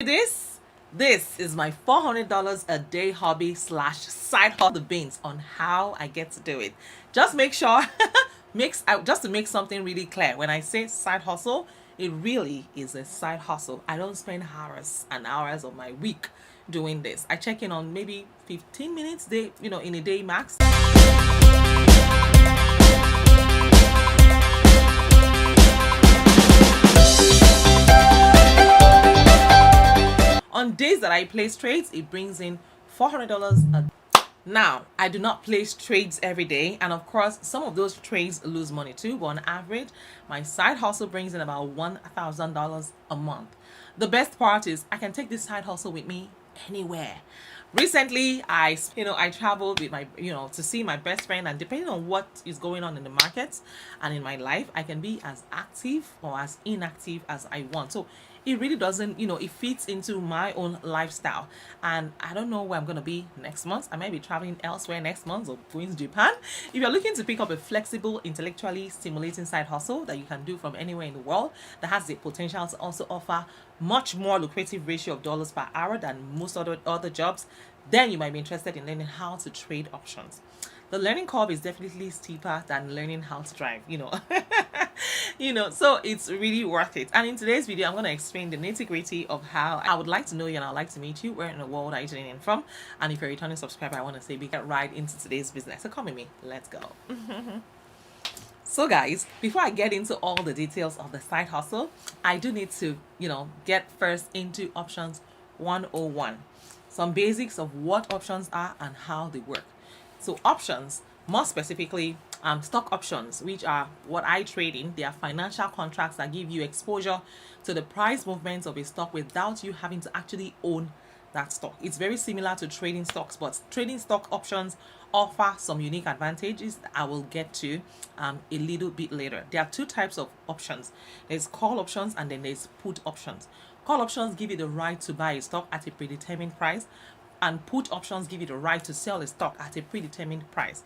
This is my $400 a day hobby slash side hustle, the beans on how I get to do it. Just make sure just to make something really clear, when I say side hustle, it really is a side hustle. I don't spend hours and hours of my week doing this. I check in on maybe 15 minutes in a day max. On days that I place trades, it brings in $400 a day. Now, I do not place trades every day, and of course, some of those trades lose money too, but on average, my side hustle brings in about $1,000 a month. The best part is I can take this side hustle with me anywhere. Recently, I traveled with my to see my best friend, and depending on what is going on in the markets and in my life, I can be as active or as inactive as I want. So it really doesn't, it fits into my own lifestyle. And I don't know where I'm going to be next month. I might be traveling elsewhere next month or going to Japan. If you're looking to pick up a flexible, intellectually stimulating side hustle that you can do from anywhere in the world, that has the potential to also offer much more lucrative ratio of dollars per hour than most other jobs, then you might be interested in learning how to trade options. The learning curve is definitely steeper than learning how to drive, so it's really worth it. And in today's video, I'm going to explain the nitty-gritty of how I would like to know you and I'd like to meet you. Where in the world are you tuning in from? And if you're a returning subscriber, I want to say we get right into today's business. So come with me. Let's go. So guys, before I get into all the details of the side hustle, I do need to, get first into options 101. Some basics of what options are and how they work. So options, more specifically, stock options, which are what I trade in. They are financial contracts that give you exposure to the price movements of a stock without you having to actually own that stock. It's very similar to trading stocks, but trading stock options offer some unique advantages that I will get to a little bit later. There are two types of options. There's call options and then there's put options. Call options give you the right to buy a stock at a predetermined price, and put options give you the right to sell a stock at a predetermined price,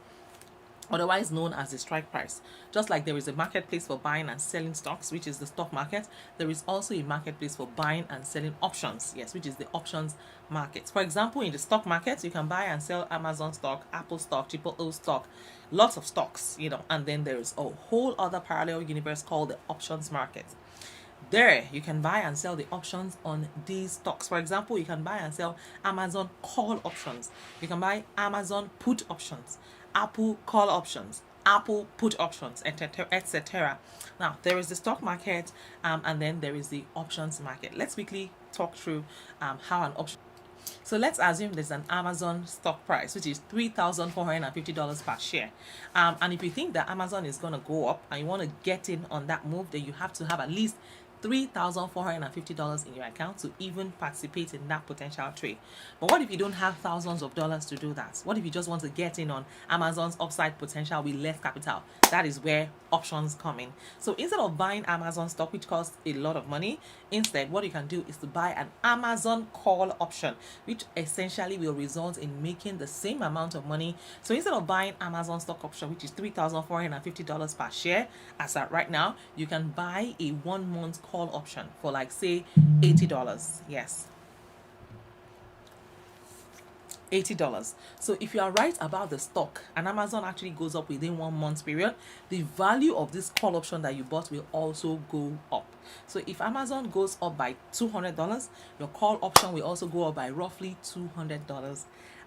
otherwise known as the strike price. Just like there is a marketplace for buying and selling stocks, which is the stock market, there is also a marketplace for buying and selling options, yes, which is the options market. For example, in the stock market, you can buy and sell Amazon stock, Apple stock, Triple O stock, lots of stocks, and then there is a whole other parallel universe called the options market. There, you can buy and sell the options on these stocks. For example, you can buy and sell Amazon call options. You can buy Amazon put options, Apple call options, Apple put options, etc. Now, there is the stock market, and then there is the options market. Let's quickly talk through how an option. So let's assume there's an Amazon stock price, which is $3,450 per share. And if you think that Amazon is going to go up and you want to get in on that move, then you have to have at least $3,450 in your account to even participate in that potential trade. But what if you don't have thousands of dollars to do that? What if you just want to get in on Amazon's upside potential with less capital? That is where options come in. So instead of buying Amazon stock, which costs a lot of money, instead what you can do is to buy an Amazon call option, which essentially will result in making the same amount of money. So instead of buying Amazon stock option, which is $3,450 per share as at right now, you can buy a 1 month call option for like say $80. Yes, $80. So if you are right about the stock and Amazon actually goes up within 1 month period, the value of this call option that you bought will also go up. So if Amazon goes up by $200, your call option will also go up by roughly $200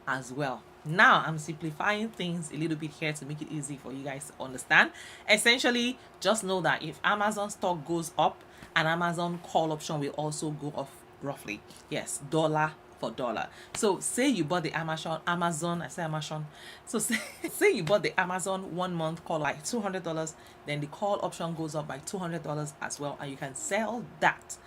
as well. Now I'm simplifying things a little bit here to make it easy for you guys to understand. Essentially, just know that if Amazon stock goes up, an Amazon call option will also go up roughly, yes, dollar for dollar. So say you bought the say you bought the Amazon 1 month call like $200, then the call option goes up by $200 as well, and you can sell that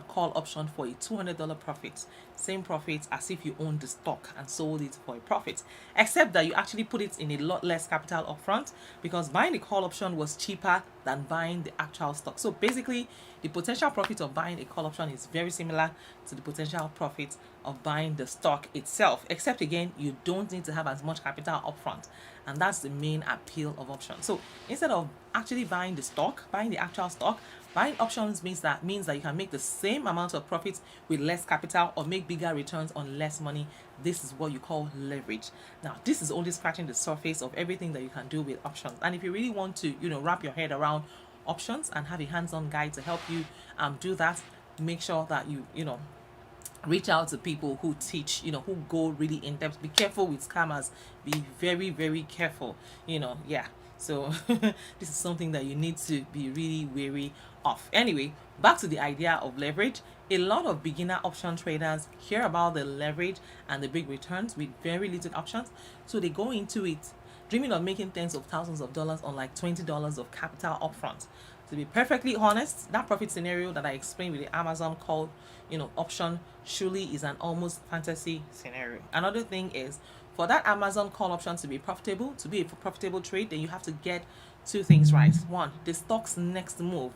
call option for a $200 profit. Same profit as if you owned the stock and sold it for a profit, except that you actually put it in a lot less capital upfront, because buying the call option was cheaper than buying the actual stock. So basically, the potential profit of buying a call option is very similar to the potential profit of buying the stock itself, except again, you don't need to have as much capital upfront. And that's the main appeal of options. So instead of actually buying the stock, buying the actual stock, Buying options means that you can make the same amount of profits with less capital or make bigger returns on less money. This is what you call leverage. Now, this is only scratching the surface of everything that you can do with options. And if you really want to, wrap your head around options and have a hands-on guide to help you do that, make sure that you reach out to people who teach, who go really in depth. Be careful with scammers. Be very, very careful. Yeah. So this is something that you need to be really wary of. Anyway, back to the idea of leverage. A lot of beginner option traders hear about the leverage and the big returns with very little options, so they go into it dreaming of making tens of thousands of dollars on like $20 of capital upfront. To be perfectly honest, that profit scenario that I explained with the Amazon call, option surely is an almost fantasy scenario. Another thing is, for that Amazon call option to be profitable, to be a profitable trade, then you have to get two things right. One, the stock's next move.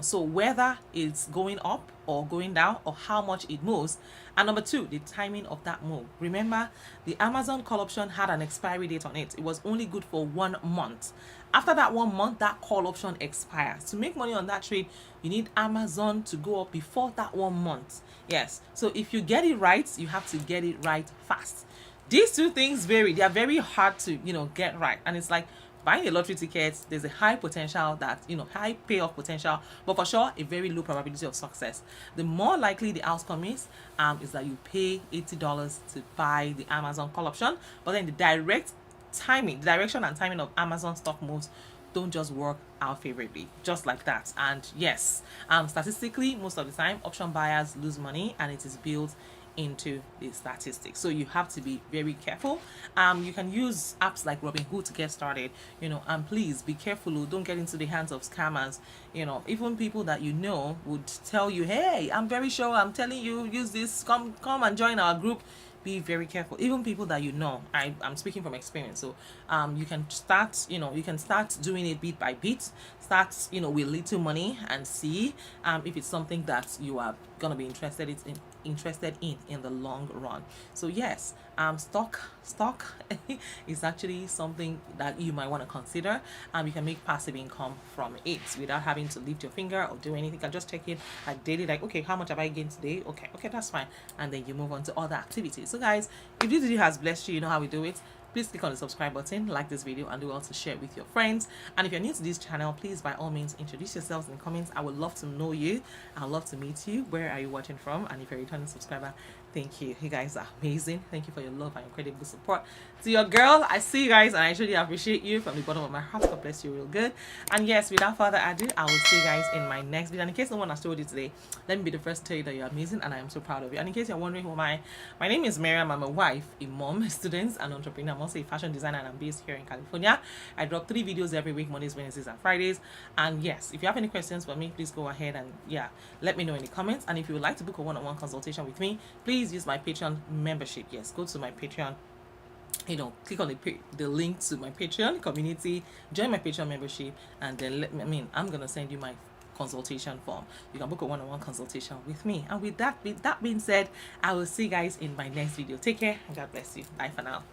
So whether it's going up or going down or how much it moves. And number two, the timing of that move. Remember, the Amazon call option had an expiry date on it. It was only good for 1 month. After that 1 month, that call option expires. To make money on that trade, you need Amazon to go up before that 1 month. Yes. So if you get it right, you have to get it right fast. These two things vary. They are very hard to, get right. And it's like buying a lottery ticket, there's a high potential that, high payoff potential, but for sure, a very low probability of success. The more likely the outcome is that you pay $80 to buy the Amazon call option, but then the direction and timing of Amazon stock moves don't just work out favorably, just like that. And yes, statistically, most of the time, option buyers lose money, and it is built into the statistics. So you have to be very careful. You can use apps like Robinhood to get started, and please be careful. Don't get into the hands of scammers. Even people that would tell you, hey, I'm very sure I'm telling you, use this, come and join our group. Be very careful. Even people that I'm speaking from experience. So you can start doing it bit by bit. Start with little money and see if it's something that you are gonna be interested in the long run. So yes, stock is actually something that you might want to consider. You can make passive income from it without having to lift your finger or do anything. You can just check it like daily, like, okay, how much have I gained today? Okay, that's fine. And then you move on to other activities. So guys, if this video has blessed you, you know how we do it. Please click on the subscribe button, like this video, and do also share it with your friends. And if you're new to this channel, please by all means introduce yourselves in the comments. I would love to know you. I'd love to meet you. Where are you watching from? And if you're a returning subscriber, thank you. You guys are amazing. Thank you for your love and incredible support. To your girl, I see you guys, and I truly appreciate you from the bottom of my heart. God bless you real good. And yes, without further ado, I will see you guys in my next video. And in case no one has told you today, let me be the first to tell you that you're amazing, and I am so proud of you. And in case you're wondering who my name is Miriam. I'm a wife, a mom, a student, an entrepreneur. I'm also a fashion designer, and I'm based here in California. I drop 3 videos every week, Mondays, Wednesdays, and Fridays. And yes, if you have any questions for me, please go ahead and let me know in the comments. And if you would like to book a one-on-one consultation with me, please use my Patreon membership. Yes, go to my Patreon, click on the link to my Patreon community, join my Patreon membership, and then I'm gonna send you my consultation form. You can book a one-on-one consultation with me. And with that being said, I will see you guys in my next video. Take care and God bless you. Bye for now.